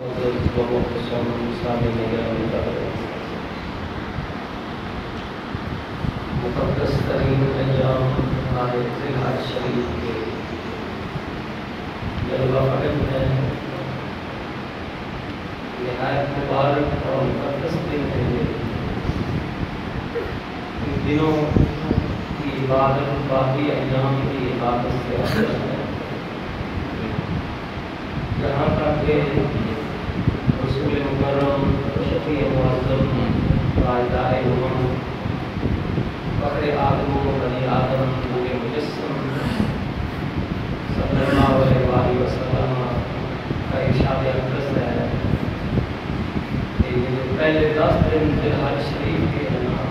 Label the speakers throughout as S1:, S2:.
S1: لوگوں کو سامنے نگرانی کر رہے ہیں۔ مقدس ترین ایام ہمارے ذی الحج شریف کے جلوہ فقط میں نہایت مبارک اور مقدس دن ہے یہ۔ ان دنوں کی عبادت باقی ایام کی عبادت سے افضل ہے، جہاں تک کہ رسول مکرم شفیع معظم قائدہ امم فخر آدم و بنی آدم نور مجسم صلی اللہ علیہ وسلم کا ارشاد اقدس ہے کہ یہ جو پہلے 10 دن ذی الحج شریف کے ہیں نا،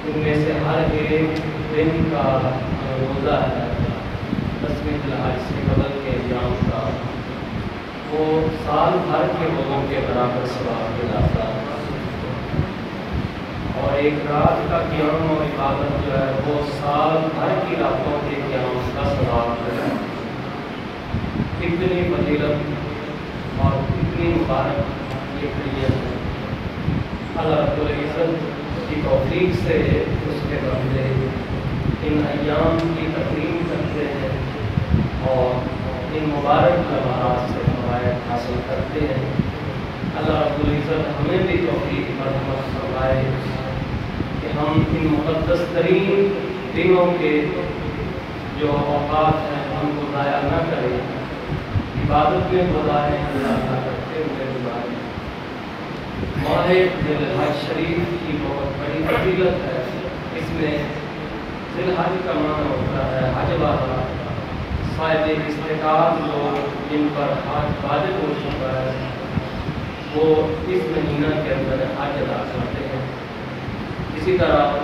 S1: ان میں سے ہر ایک دن کا روزہ ہے 10ویں ذی الحج سے قبل کے ایام کا، وہ سال بھر کے لوگوں کے برابر ثواب دلاتا ہے۔ اور ایک رات کا قیام اور عبادت جو ہے وہ سال بھر کی راتوں کے قیام کا ثواب ہے۔ کتنی فضیلت اور کتنی مبارک یہ فریضت ہے۔ اللہ رب العزت کی توفیق سے اس کے بندے ان ایام کی تکریم کرتے ہیں اور ان مبارک لمحات سے فوائد حاصل کرتے ہیں۔ اللہ رب العزت ہمیں بھی توفیق مرحمت فرمائے کہ ہم ان مقدس ترین دنوں کے جو اوقات ہیں ہم کو ضائع نہ کریں، عبادت میں گزاریں، اللہ کا کرتے ہوئے گزاریں۔ ماہ ذی الحج شریف کی بہت بڑی فضیلت ہے۔ اس میں ذی الحج کا معنی ہوتا ہے حج والا، صاحب استطاعت لوگ جن پر حج واجب ہو چکا ہے وہ اس مہینہ کے اندر حج ادا کرتے ہیں۔ اسی طرح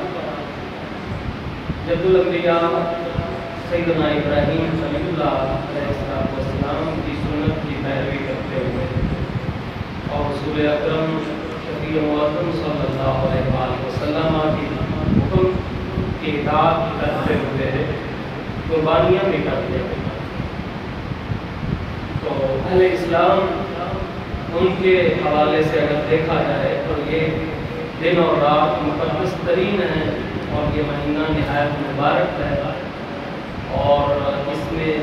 S1: جد الانبیاء سیدنا ابراہیم خلیل اللہ علیہ السلام کی سنت کی پیروی کرتے ہوئے اور رسول اکرم شفیع معظم صلی اللہ علیہ وسلم کی حکم کی اطاعت کرتے ہوئے قربانیاں بھی کرتے ہیں۔ تو اہل اسلام ان کے حوالے سے اگر دیکھا جائے تو یہ دن اور رات مقدس ترین ہیں اور یہ مہینہ نہایت مبارک ہے۔ اور اس میں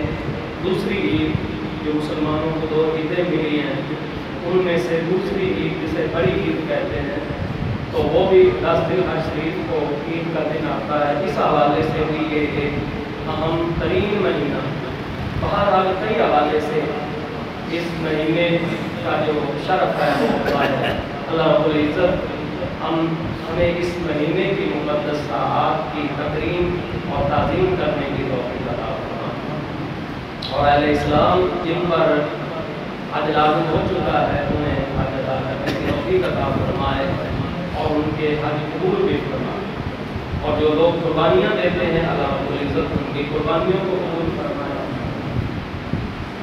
S1: دوسری عید جو مسلمانوں کو 2 عیدیں ملی ہیں ان میں سے دوسری عید جسے بڑی عید کہتے ہیں تو وہ بھی 10 ذی الحج شریف کو عید کا دن آتا ہے۔ اس حوالے سے بھی یہ ایک اہم ترین مہینہ، بہرحال کئی حوالے سے اس مہینے کا جو شرف ہے وہ ہے۔ اللہ رب العزت ہمیں اس مہینے کی مقدس ساعات کی تکریم اور تعظیم کرنے کی توفیق عطا فرمائے، اور اہل اسلام جن پر حج لاگو ہو چکا ہے انہیں حج ادا کرنے کی توفیق عطا فرمائے اور ان کے حج قبول بھی فرمائے، اور جو لوگ قربانیاں دیتے ہیں اللہ رب العزت ان کی قربانیوں کو قبول فرمائے۔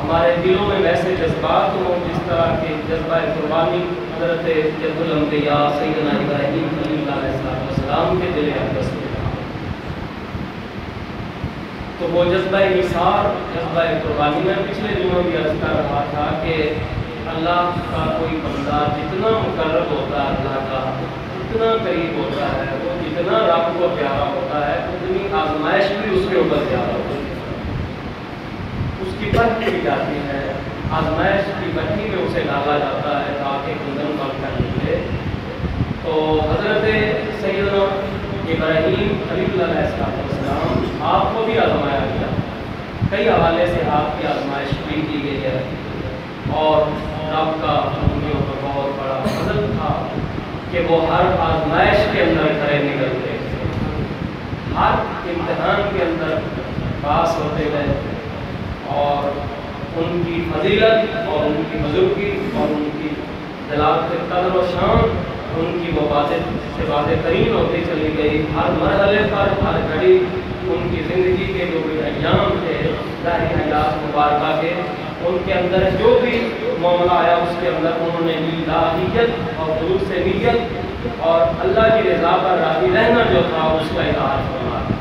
S1: ہمارے دلوں میں ویسے جذبات ہوں جس طرح کے جذبہ قربانی حضرت جد الانبیاء سیدنا ابراہیم خلیل علیہ السلام کے دل اقدس میں تھا، تو وہ جذبہ نثار، جذبہ قربانی میں پچھلے دنوں بھی عرض کر رہا تھا کہ اللہ کا کوئی بندہ جتنا مقرب ہوتا ہے اللہ کا، اتنا قریب ہوتا ہے، وہ جتنا رب کو پیارا ہوتا ہے اتنی آزمائش بھی اس کے اوپر زیادہ ہوتی ہے، اس کی بڑھتی بھی جاتی ہے، آزمائش کی بھٹی میں اسے ڈالا جاتا ہے تاکہ کندن بن کر نکلے۔ تو حضرت سیدنا ابراہیم خلیل علیہ السلام آپ کو بھی آزمایا گیا، کئی حوالے سے آپ کی آزمائش بھی کی گئی ہے، اور رب کا ان کے اوپر بہت بڑا فضل تھا کہ وہ ہر آزمائش کے اندر کھڑے نکلتے، ہر امتحان کے اندر پاس ہوتے گئے، اور ان کی فضیلت اور ان کی بزرگی اور ان کی دلالت قدر و شان ان کی وہ واضح سے واضح ترین ہوتی چلی گئی۔ ہر مرحلے پر، ہر گھڑی ان کی زندگی کے جو بھی ایام تھے ظاہری حیات مبارکہ کے، ان کے اندر جو بھی معاملہ آیا اس کے اندر انہوں نے الہیت اور خلوص سے نیت اور اللہ کی رضا پر راضی رہنا جو تھا اس کا اظہار فرمایا۔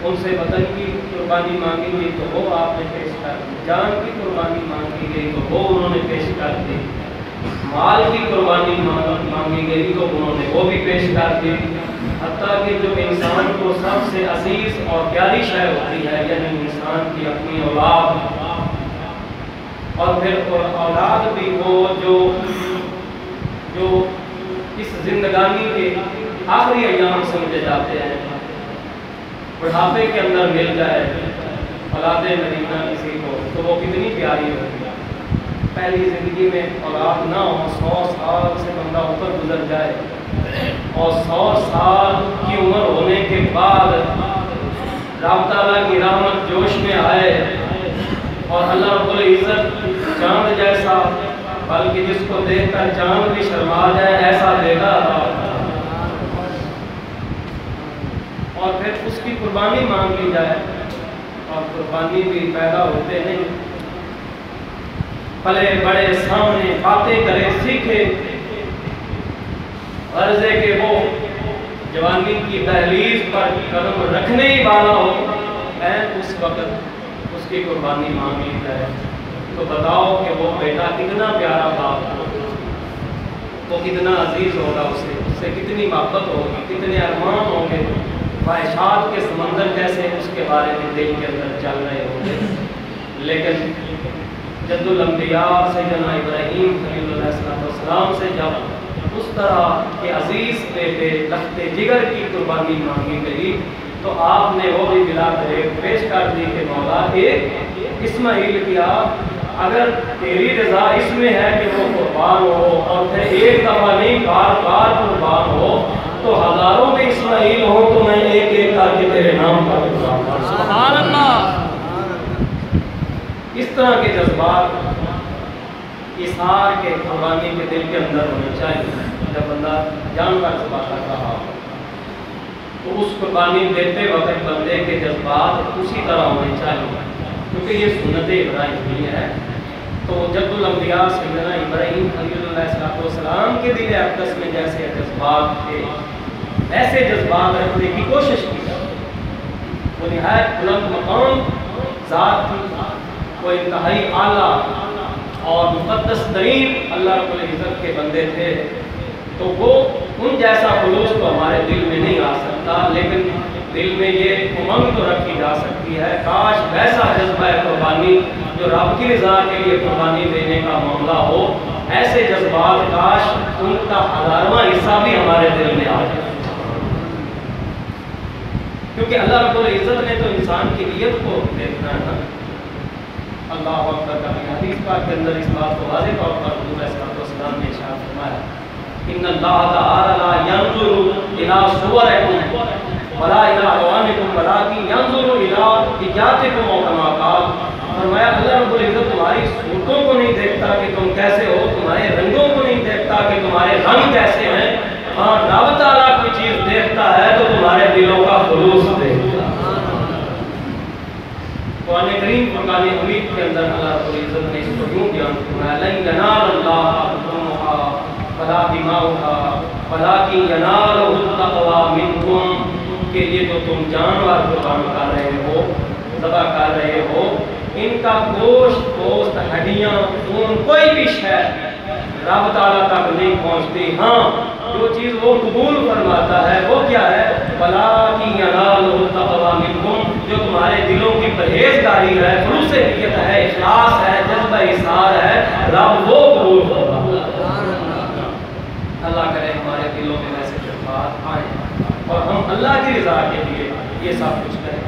S1: ان سے بدن کی قربانی مانگی گئی تو وہ آپ نے پیش کر دی، جان کی قربانی مانگی گئی تو وہ انہوں نے پیش کر دی، مال کی قربانی مانگی گئی تو انہوں نے وہ بھی پیش کر دی، حتیٰ کہ جو انسان کو سب سے عزیز اور پیاری شے ہوتی ہے یعنی انسان کی اپنی اولاد، اور پھر اولاد بھی وہ جو اس زندگانی کے آخری ایام سمجھے جاتے ہیں، بڑھاپے کے اندر مل جائے اولاد مدینہ کسی کو تو وہ کتنی پیاری ہوتی ہے۔ پہلی زندگی میں اولاد نہ ہو، 100 سال سے بندہ اوپر گزر جائے اور 100 سال کی عمر ہونے کے بعد رب تعالیٰ کی رحمت جوش میں آئے اور اللہ رب العزت چاند جیسا، بلکہ جس کو دیکھ کر چاند بھی شرما جائے ایسا دیکھا، اور پھر اس کی قربانی مانگ لی جائے، اور قربانی بھی پیدا ہوتے نہیں، پلے بڑے سامنے باتیں کرے سیکھے، غرض ہے کہ وہ جوانی کی دہلیز پر قدم رکھنے ہی والا ہو، اس وقت اس کی قربانی مانگ لی جائے، تو بتاؤ کہ وہ بیٹا کتنا پیارا باپ ہو، وہ کتنا عزیز ہوگا، اس سے کتنی محبت ہوگی، کتنے ارمان ہوں گے، خواہشات کے سمندر کیسے اس کے بارے میں دل کے اندر چل رہے ہوں گے۔ لیکن جد الانبیاء سیدنا ابراہیم خلیل اللہ علیہ السلام سے جب اس طرح کے عزیز بیٹے لخت جگر کی قربانی مانگی گئی تو آپ نے وہ بھی بلا دریغ پیش کر دی کہ مولا ایک اسماعیل کیا، اگر تیری رضا اس میں ہے کہ وہ قربان ہو اور پھر ایک دفعہ نہیں بار بار قربان ہو تو ہزاروں میں اسماعیل ہوں تو میں ایک ایک کر کے تیرے نام پر قربان کروں۔ سبحان اللہ۔ اس طرح کے جذبات اثار کے قربانی کے دل کے اندر ہونے چاہیے۔ جب بندہ جانور ذبح کر رہا ہو تو اس قربانی دیتے وقت بندے کے جذبات اسی طرح ہونے چاہیے، کیونکہ یہ سنت ابراہیمی ہے۔ تو جد الانبیاء سیدنا ابراہیم خلیل اللہ علیہ السلام کے دل اقدس میں جیسے جذبات تھے ایسے جذبات رکھنے کی کوشش کی، وہ نہایت بلند مقام ذات تھی، وہ انتہائی اعلیٰ اور مقدس ترین اللہ رب العزت کے بندے تھے، تو وہ ان جیسا خلوص تو ہمارے دل میں نہیں آ سکتا، لیکن دل میں یہ امنگ تو رکھی جا سکتی ہے کاش ویسا جذبہ قربانی جو رب کی رضا کے لیے قربانی دینے کا معاملہ ہو، ایسے جذبات کاش ان کا 1000واں حصہ بھی ہمارے دل میں آ جائے، کیونکہ اللہ رب العزت نے تو انسان کی نیت کو دیکھنا ہے نا۔ اللہ اکبر کا حدیث پاک کے اندر اس بات کو واضح طور پر حضور صلی اللہ علیہ وسلم نے ارشاد فرمایا، ان اللہ تعالی لا ينظر الى صورکم ولا الى الوانکم ولکن ينظر الى نیاتکم او کما قال، فرمایا اللہ رب العزت تمہاری صورتوں کو نہیں دیکھتا کہ تم کیسے ہو، تمہارے رنگوں کو نہیں دیکھتا کہ تمہارے رنگ کیسے ہیں، ہاں رب تعالیٰ کوئی چیز دیکھتا ہے تو تمہارے دلوں کا خلوص دیکھتا ہے۔ قرآن کریم فرقان حمید کے اندر اللہ رب العزت نے اس کو یوں بیان فرمایا، لن ینال اللہ لحومها ولا دماؤها ولکن ینالہ التقوی منکم، کہ یہ جو تم جانور قربان کر رہے ہو، ذبح کر رہے ہو، ان کا گوشت ہڈیاں خون کوئی بھی شے رب تعالیٰ تک نہیں پہنچتی، ہاں جو چیز وہ قبول فرماتا ہے وہ کیا ہے، وَلَٰكِن يَنَالُهُ التَّقْوَىٰ مِنكُمْ، جو تمہارے دلوں کی پرہیزگاری ہے، خلوص نیت ہے، اخلاص ہے، جذبہ اظہار ہے، رب وہ قبول فرماتا ہے۔ اللہ کرے ہمارے دلوں میں ایسے جذبات آئیں اور ہم اللہ کی رضا کے لیے یہ سب کچھ کریں۔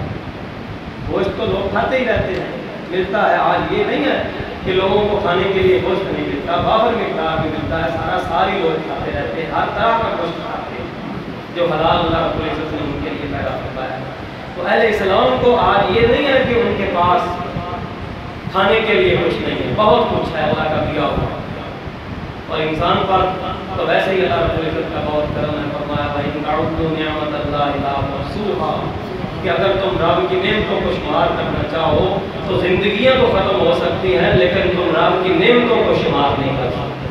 S1: گوشت تو لوگ کھاتے ہی رہتے ہیں، ملتا ہے، آج یہ نہیں ہے کہ لوگوں کو کھانے کے لیے گوشت نہیں ملتا، بافر مقدار میں ملتا ہے، ساری لوگ کھاتے رہتے ہیں، ہر طرح کا گوشت کھاتے ہیں جو حلال اللہ رب العزت نے ان کے لیے پیدا فرمایا ہے۔ تو اہل اسلام کو آج یہ نہیں ہے کہ ان کے پاس کھانے کے لیے کچھ نہیں ہے، بہت کچھ ہے اللہ کا دیا ہوا، اور انسان پر تو ویسے ہی اللہ رب العزت کا بہت کرم ہے، فرمایا وَإِن تَعُدُّوا نِعْمَتَ اللَّهِ لَا تُحْصُوهَا، کہ اگر تم رب کی نعمتوں کو شمار کرنا چاہو تو زندگیاں تو ختم ہو سکتی ہیں، لیکن تم رب کی نعمتوں کو شمار نہیں کر سکتے،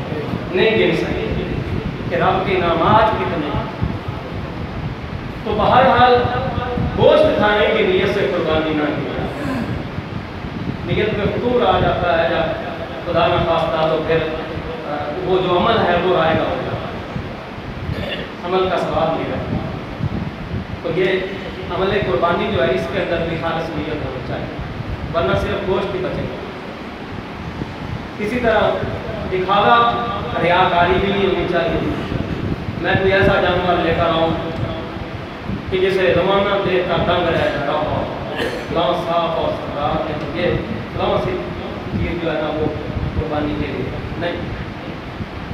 S1: نہیں گن سکتے کہ رب کے انعامات کتنے۔ تو بہرحال گوشت کھانے کی نیت سے قربانی نہ کی جائے۔ نیت میں فطور آ جاتا ہے جب خدا نہ خواستہ تو پھر وہ جو عمل ہے وہ رائے گا ہوگا، عمل کا ثواب نہیں رہتا۔ تو یہ عمل قربانی جو ہے اس کے اندر بھی خالص نیت ہونی چاہیے، ورنہ صرف گوشت ہی بچے گا۔ اسی طرح دکھاوا ریاکاری بھی نہیں ہونی چاہیے۔ میں کوئی ایسا جانور لے کر آؤں کہ جسے روانہ دیکھ کر دنگ رہ جاتا ہو، فلاں صاف اور ستھرا ہے، تو یہ فلاں سی چیز جو ہے نا وہ قربانی کے لیے نہیں،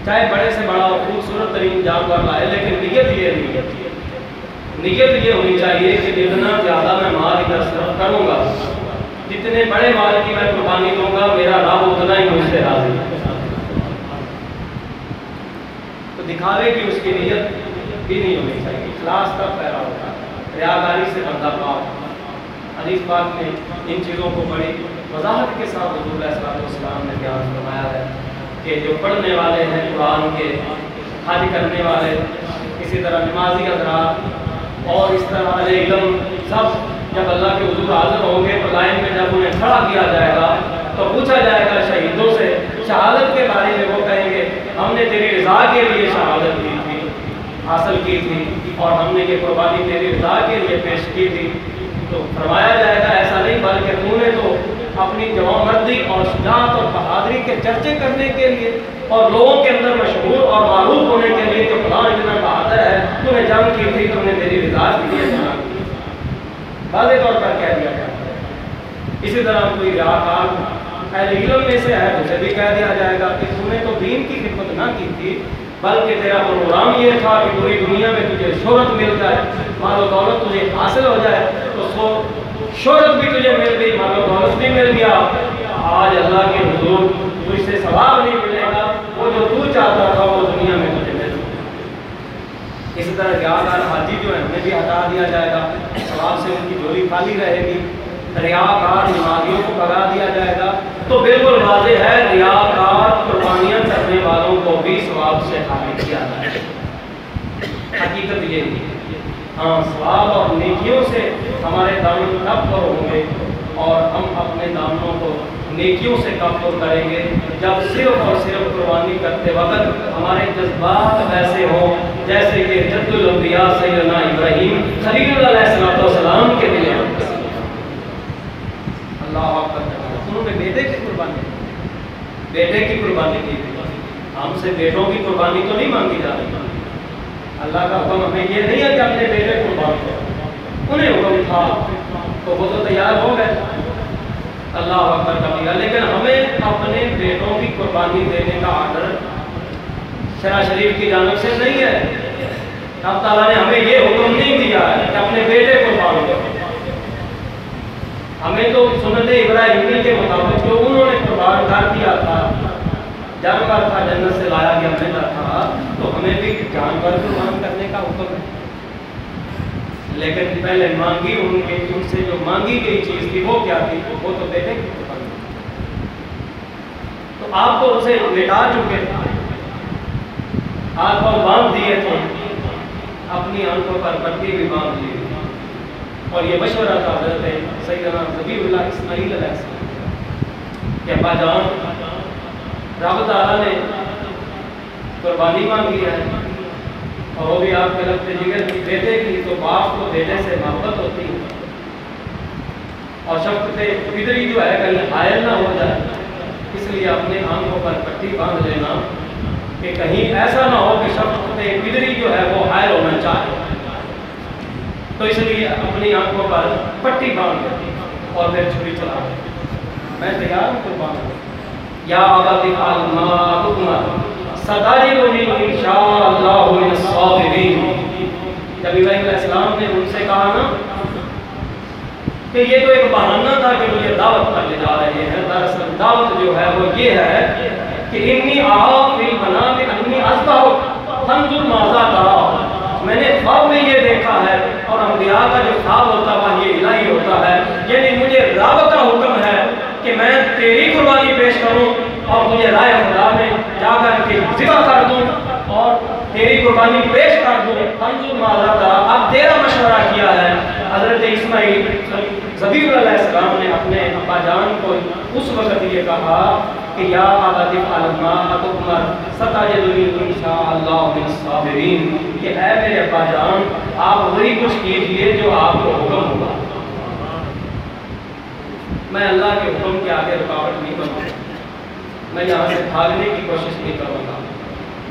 S1: چاہے بڑے سے بڑا اور خوبصورت ترین جانور لائے، لیکن نیت یہ ہونی چاہیے کہ جتنا زیادہ میں مال ادھر صرف کروں گا، جتنے بڑے مال کی میں قربانی دوں گا، میرا رب اتنا ہی مجھ سے راضی ہے۔ تو دکھاوے کی اس کی نیت بھی نہیں ہونی چاہیے، اخلاص کا پیرا ہوتا ہے، ریاکاری سے بندہ پاک۔ حدیث پاک میں ان چیزوں کو بڑی وضاحت کے ساتھ حضور علیہ السلام نے بیان فرمایا ہے کہ جو پڑھنے والے ہیں قرآن کے، حج کرنے والے، اسی طرح نمازی حضرات اور اس طرح اہل علم، سب جب اللہ کے حضور حاضر ہوں گے تو لائن میں جب انہیں کھڑا کیا جائے گا تو پوچھا جائے گا شہیدوں سے شہادت کے بارے میں، وہ کہیں گے ہم نے تیری رضا کے لیے شہادت کی تھی، حاصل کی تھی، اور ہم نے یہ قربانی تیری رضا کے لیے پیش کی تھی۔ تو فرمایا جائے گا ایسا نہیں، بلکہ تو نے تو اپنی جوانمردی اور شجاعت اور بہادری کے چرچے کرنے کے لیے اور لوگوں کے اندر مشہور اور معروف ہونے کے لیے کہ فلاں اتنا بہادر ہے، تو نے جنگ کی تھی، تو نے تیری رضا کے لیے جنگ کی، واضح طور پر کہہ دیا جاتا ہے۔ اسی طرح کوئی ریاکار اہل علم میں سے ہے تو اسے بھی کہہ دیا جائے گا کہ تو نے تو دین کی خدمت نہ کی تھی، بلکہ تیرا پروگرام یہ تھا کہ پوری دنیا میں تجھے شہرت مل جائے، مال و دولت تجھے حاصل ہو جائے، تو شہرت بھی تجھے مل گئی، مال و دولت بھی مل گیا، آج اللہ کے حضور تجھ سے ثواب نہیں ملے گا، وہ جو تو چاہتا تھا وہ دنیا میں تجھے مل گیا۔ اسی طرح ریاکار حاجی جو ہے انہیں بھی ہٹا دیا جائے گا، ثواب سے ان کی جولی خالی رہے گی۔ ریاکار نمازیوں کو بھگا دیا جائے گا۔ تو بالکل واضح ہے ریاکار قربانیاں کرنے والوں کو بھی ثواب سے خالی کیا جائے، حقیقت یہ ہے۔ ہاں، ثواب اور نیکیوں سے ہمارے دامن کب پر ہوں گے، اور ہم اپنے دامنوں کو نیکیوں سے کب پر کریں گے جب صرف اور صرف قربانی کرتے وقت ہمارے جذبات ویسے ہوں جیسے کہ جد الانبیاء سیدنا ابراہیم خلیل اللہ علیہ السلام کے دل میں۔ اللہ اکبر، انہوں نے بیٹے کی قربانی کی تھی۔ ہم سے بیٹوں کی قربانی تو نہیں مانگی جا رہی، اللہ کا حکم ہمیں یہ نہیں ہے کہ اپنے بیٹے قربان کرو، انہیں حکم تھا تو وہ تو تیار ہو گئے، اللہ اکبر کبیرہ، لیکن ہمیں اپنے بیٹوں کی قربانی دینے کا آرڈر شرع شریف کی جانب سے نہیں ہے۔ اللہ تعالیٰ نے ہمیں یہ حکم نہیں دیا ہے کہ اپنے بیٹے قربان کرو، ہمیں تو سنت ابراہیمی کے مطابق جو انہوں نے قربان کر دیا تھا، جانور تھا جنت سے لایا گیا میٹھا تھا، تو ہمیں بھی جانور قربان کرنے کا حکم ہے، لیکن پہلے مانگی ان سے جو مانگی گئی چیز تھی وہ کیا تھی؟ وہ تو بیٹے کی قربانی۔ تو آپ تو اسے لٹا چکے تھے، ہاتھ پاؤں باندھ دیے تھے، اپنی آنکھوں پر پٹی بھی باندھ لی، اور یہ مشورہ تھا حضرت سیدنا ذبیح اللہ اسماعیل علیہ السلام کہ ابا جان، رب تعالیٰ نے قربانی مانگی ہے اور وہ بھی آپ کے لگتے جگر کی بیٹے کی، تو باپ کو بیٹے سے محبت ہوتی ہے، اور شفقت پدری جو ہے کہیں حائل نہ ہو جائے، اس لیے اپنے آنکھوں پر پٹی باندھ لینا کہ کہیں ایسا نہ ہو کہ شفقت پدری جو ہے وہ حائل ہونا چاہے، تو اس لیے اپنی آنکھوں پر پٹی باندھ دے اور پھر چھری چلا دے، میں تیار ہوں قربان ہوں، یا ابت افعل ما تؤمر ستجدنی انشاءاللہ من الصابرین۔ جب ابراہیم علیہ السلام نے ان سے کہا نا کہ یہ تو ایک بہانہ تھا کہ مجھے دعوت پر لے جا رہے ہیں، دراصل دعوت جو ہے وہ یہ ہے کہ انی ارا فی المنام انی اذبح فانظر ماذا ترى، میں نے خواب میں یہ دیکھا ہے، اور انبیاء کا جو خواب ہوتا ہے وہ یہ الہی ہوتا ہے، یعنی مجھے رب کا حکم ہے کہ میں تیری قربانی پیش کروں اور مجھے رائے خدا میں جا کر کے ذبح کر دوں اور تیری قربانی پیش کر دوں، فانظر ماذا ترى، اب تیرا مشورہ کیا ہے۔ حضرت اسماعیل ذبیح علیہ السلام نے اپنے ابا جان کو اس وقت یہ کہا کہ یا ابت افعل ما تؤمر ستجدنی ان شاء اللہ من الصابرین، کہ اے میرے ابا جان آپ وہی کچھ کیجئے جو آپ کو حکم ہوگا، میں اللہ کے حکم کے آگے رکاوٹ نہیں بنوں گا، میں یہاں سے بھاگنے کی کوشش نہیں کروں گا،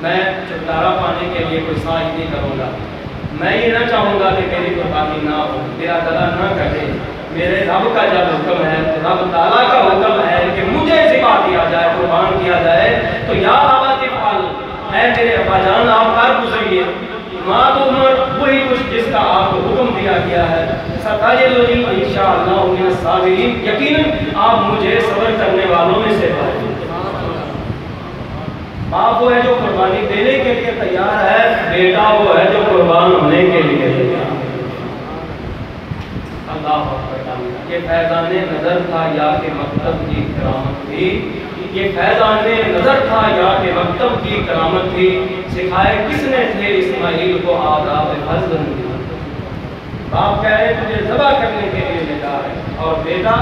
S1: میں چھٹکارا پانے کے لیے کوئی سعی نہیں کروں گا، میں یہ نہ چاہوں گا کہ میری قربانی نہ ہو، میرا گلا نہ کٹے، میرے رب کا جب حکم ہے، رب تعالیٰ کا حکم ہے کہ مجھے ذبح کیا جائے، قربان کیا جائے، تو یا ابت افعل، اے میرے ابا جان آپ کر گزریے ما تؤمر، وہی کچھ جس کا آپ کو حکم دیا گیا ہے، ستجدنی ان شاء اللہ من الصابرین، یقیناً آپ مجھے صبر کرنے والوں میں سے پائیں۔ باپ وہ ہے جو قربانی دینے کے لیے تیار ہے، بیٹا وہ ہے جو قربان ہونے کے لیے تیار ہے۔ اللہ اکبر، یہ فیضان نظر تھا یا کہ مکتب کی کرامت تھی، یہ فیضان نظر تھا یا کہ مکتب کی کرامت تھی، سکھائے کس نے تھے اسماعیل کو آداب حزن دی۔ باپ کہہ رہے تجھے ذبح کرنے کے لیے لے جا رہے، اور بیٹا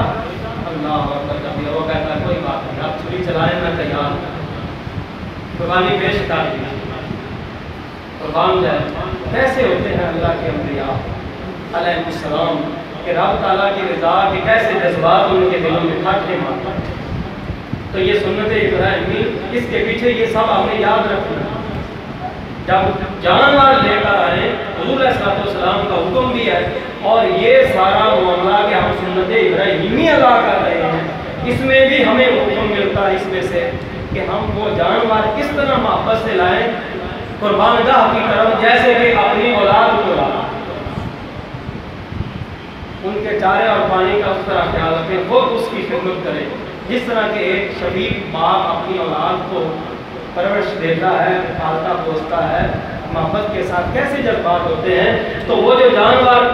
S1: اللہ اکبر، وہ کہتا ہے کوئی بات نہیں، آپ چھری چلائیں میں تیار ہوں، قربانی پیش کر دی، قربان جائے۔ کیسے ہوتے ہیں اللہ کے انبیاء علیہ السلام کہ رب تعالیٰ کی رضا کے کیسے جذبات ان کے دلوں میں ٹھاٹھے مارتے ہیں۔ تو یہ سنت ابراہیمی، اس کے پیچھے یہ سب آپ نے یاد رکھنا، جب جانور لے کر آئے حضور علیہ السلام کا حکم بھی ہے، اور یہ سارا معاملہ کہ ہم سنت ابراہیمی ادا کر رہے ہیں، اس میں بھی ہمیں حکم ملتا ہے اس میں سے کہ ہم وہ جانور کس طرح محبت سے لائیں قربان گاہ کی طرف، جیسے کہ اپنی اولاد کو لائیں، ان کے چارے اور پانی کا اس طرح خیال رکھیں، خود اس کی خدمت کریں، جس طرح کہ ایک شفیق باپ اپنی اولاد کو پرورش دیتا ہے، پالتا پوستا ہے، محبت کے ساتھ کیسے جذبات ہوتے ہیں۔ تو وہ جو جانور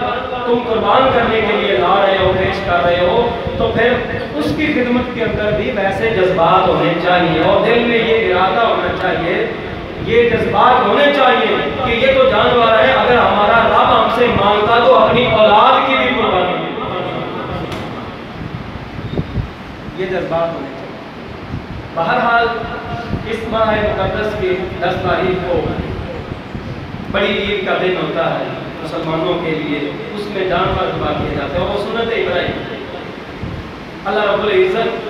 S1: تم قربان کرنے کے لیے لا رہے ہو، پیش کر رہے ہو، تو پھر اس کی خدمت کے اندر بھی ویسے جذبات ہونے چاہیے، اور دل میں یہ ارادہ ہونا چاہیے، یہ جذبات ہونے چاہیے کہ یہ تو جانور ہے، اگر ہمارا رب ہم سے مانگتا تو اپنی اولاد کی بھی قربانی دے، یہ جذبات ہونے چاہیے۔ بہرحال اس ماہ مقدس کی 10 تاریخ کو بڑی عید کا دن ہوتا ہے مسلمانوں کے لیے، اس میں جانور ذبح کیے جاتے ہیں، اور وہ سنت ابراہیم۔ اللہ رب العزت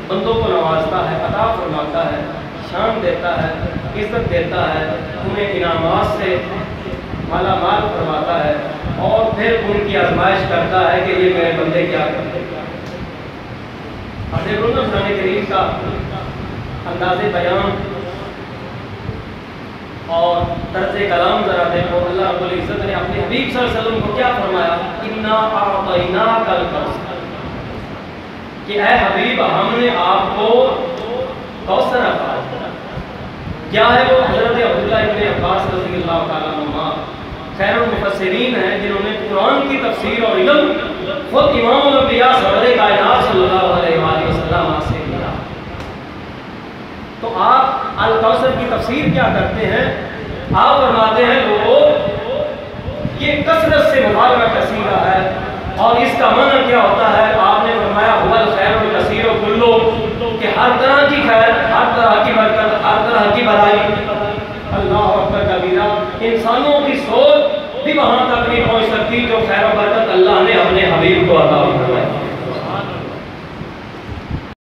S1: بندوں کو نوازتا ہے، عطا فرماتا ہے، شان دیتا ہے، عزت دیتا ہے، انہیں انعامات سے مالا مال فرماتا ہے، اور پھر ان کی آزمائش کرتا ہے کہ یہ میرے بندے کیا کرتے ہیں۔ اب دیکھو نا قرآن کریم کا انداز بیان اور طرز کلام ذرا دیکھو، اللہ رب العزت نے اپنے حبیب صلی اللہ علیہ وسلم کو کیا فرمایا، اِنَّا أَعْطَيْنَاكَ الْكَوْثَرَ، کہ اے حبیب ہم نے آپ کو کوثر عطا کیا۔ کیا ہے وہ؟ حضرت عبداللہ ابن عباس رضی اللہ تعالیٰ عنہما خیر المفسرین ہیں، جنہوں نے قرآن کی تفسیر اور علم خود امام الانبیاء سرور کائنات صلی اللہ علیہ وآلہ وسلم سے لیا۔ تو آپ الکوثر کی تفسیر کیا کرتے ہیں؟ آپ فرماتے ہیں لوگوں یہ کثرت سے مبالغہ کثیرہ ہے، اور اس کا معنی کیا ہوتا ہے؟ آپ نے فرمایا هو الخیر الکثیر کلو، کہ ہر طرح کی خیر، ہر طرح کی برکت، ہر طرح کی بھلائی۔ اللہ اکبر کبیرہ، انسانوں کی سوچ بھی وہاں تک نہیں پہنچ سکتی جو خیر و برکت اللہ نے اپنے حبیب کو عطا